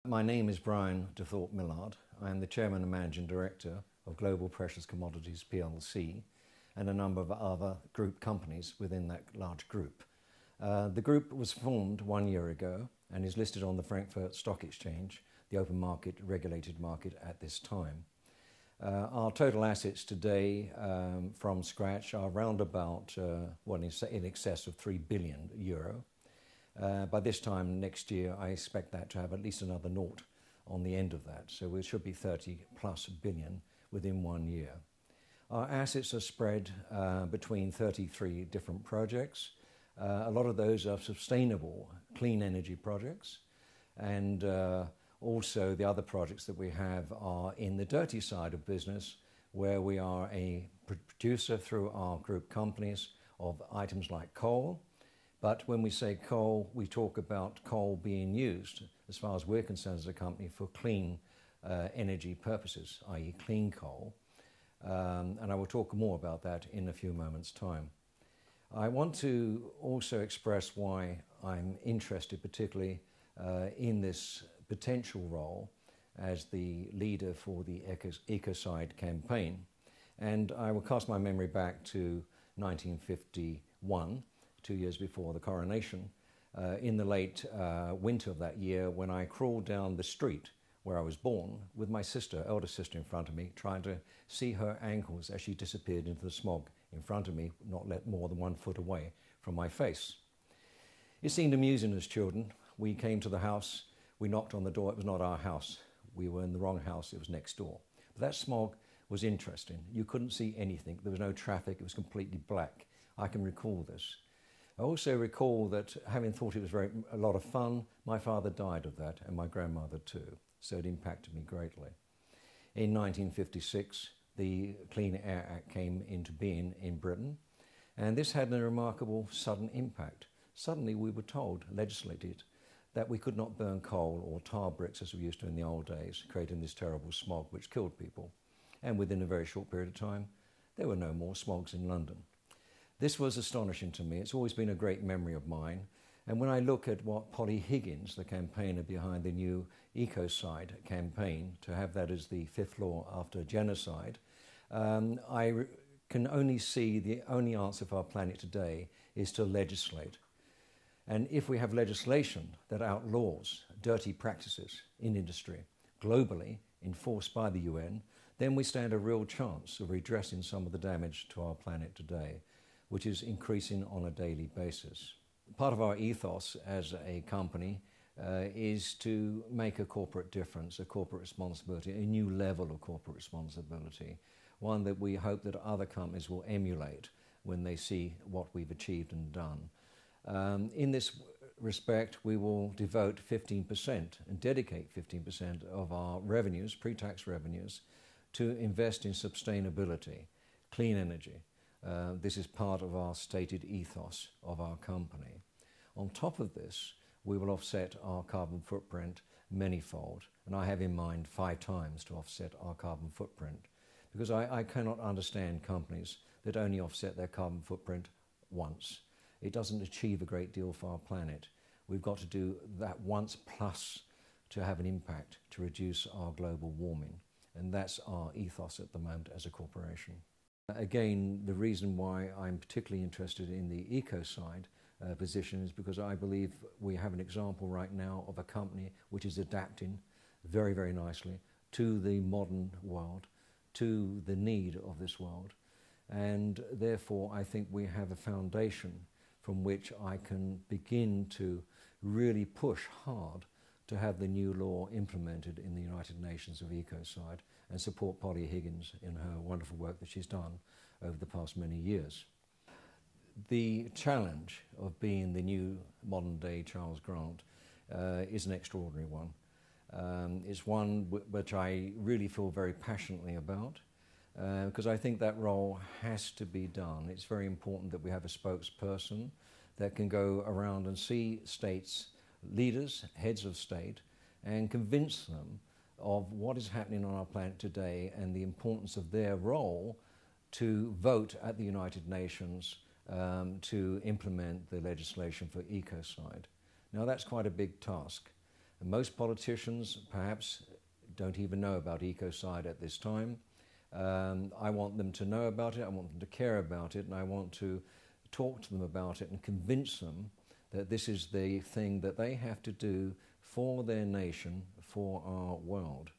My name is Brian de Thorpe Millard. I am the Chairman and Managing Director of Global Precious Commodities PLC and a number of other group companies within that large group. The group was formed 1 year ago and is listed on the Frankfurt Stock Exchange, the open market, regulated market at this time. Our total assets today from scratch are around about in excess of €3 billion. By this time next year, I expect that to have at least another naught on the end of that. So it should be 30 plus billion within 1 year. Our assets are spread between 33 different projects. A lot of those are sustainable, clean energy projects. And also the other projects that we have are in the dirty side of business, where we are a producer through our group companies of items like coal. But when we say coal, we talk about coal being used, as far as we're concerned as a company, for clean energy purposes, i.e. clean coal. And I will talk more about that in a few moments' time. I want to also express why I'm interested particularly in this potential role as the leader for the Ecocide campaign. And I will cast my memory back to 1951, 2 years before the coronation, in the late winter of that year, when I crawled down the street where I was born with my sister, elder sister, in front of me, trying to see her ankles as she disappeared into the smog in front of me, not let more than 1 foot away from my face. It seemed amusing as children. We came to the house, we knocked on the door. It was not our house. We were in the wrong house. It was next door. But that smog was interesting. You couldn't see anything. There was no traffic. It was completely black. I can recall this. I also recall that, having thought it was a lot of fun, my father died of that, and my grandmother too. So it impacted me greatly. In 1956, the Clean Air Act came into being in Britain, and this had a remarkable sudden impact. Suddenly we were told, legislated, that we could not burn coal or tar bricks as we used to in the old days, creating this terrible smog which killed people. And within a very short period of time, there were no more smogs in London. This was astonishing to me. It's always been a great memory of mine. And when I look at what Polly Higgins, the campaigner behind the new Ecocide campaign, to have that as the 5th law after genocide, I can only see the only answer for our planet today is to legislate. And if we have legislation that outlaws dirty practices in industry globally, enforced by the UN, then we stand a real chance of redressing some of the damage to our planet today, which is increasing on a daily basis. Part of our ethos as a company is to make a corporate difference, a corporate responsibility, a new level of corporate responsibility, one that we hope that other companies will emulate when they see what we've achieved and done. In this respect, we will devote 15% and dedicate 15% of our revenues, pre-tax revenues, to invest in sustainability, clean energy. This is part of our stated ethos of our company. On top of this, we will offset our carbon footprint manyfold, and I have in mind 5 times to offset our carbon footprint, because I cannot understand companies that only offset their carbon footprint once. It doesn't achieve a great deal for our planet. We've got to do that once plus to have an impact to reduce our global warming, and that's our ethos at the moment as a corporation. Again, the reason why I'm particularly interested in the Ecocide position is because I believe we have an example right now of a company which is adapting very, very nicely to the modern world, to the need of this world. And therefore, I think we have a foundation from which I can begin to really push hard to have the new law implemented in the United Nations of Ecocide and support Polly Higgins in her wonderful work that she's done over the past many years. The challenge of being the new modern-day Charles Grant is an extraordinary one. It's one which I really feel very passionately about, because I think that role has to be done. It's very important that we have a spokesperson that can go around and see states, leaders, heads of state, and convince them of what is happening on our planet today and the importance of their role to vote at the United Nations to implement the legislation for Ecocide. Now that's quite a big task. And most politicians perhaps don't even know about Ecocide at this time. I want them to know about it, I want them to care about it, and I want to talk to them about it and convince them that this is the thing that they have to do for their nation, for our world.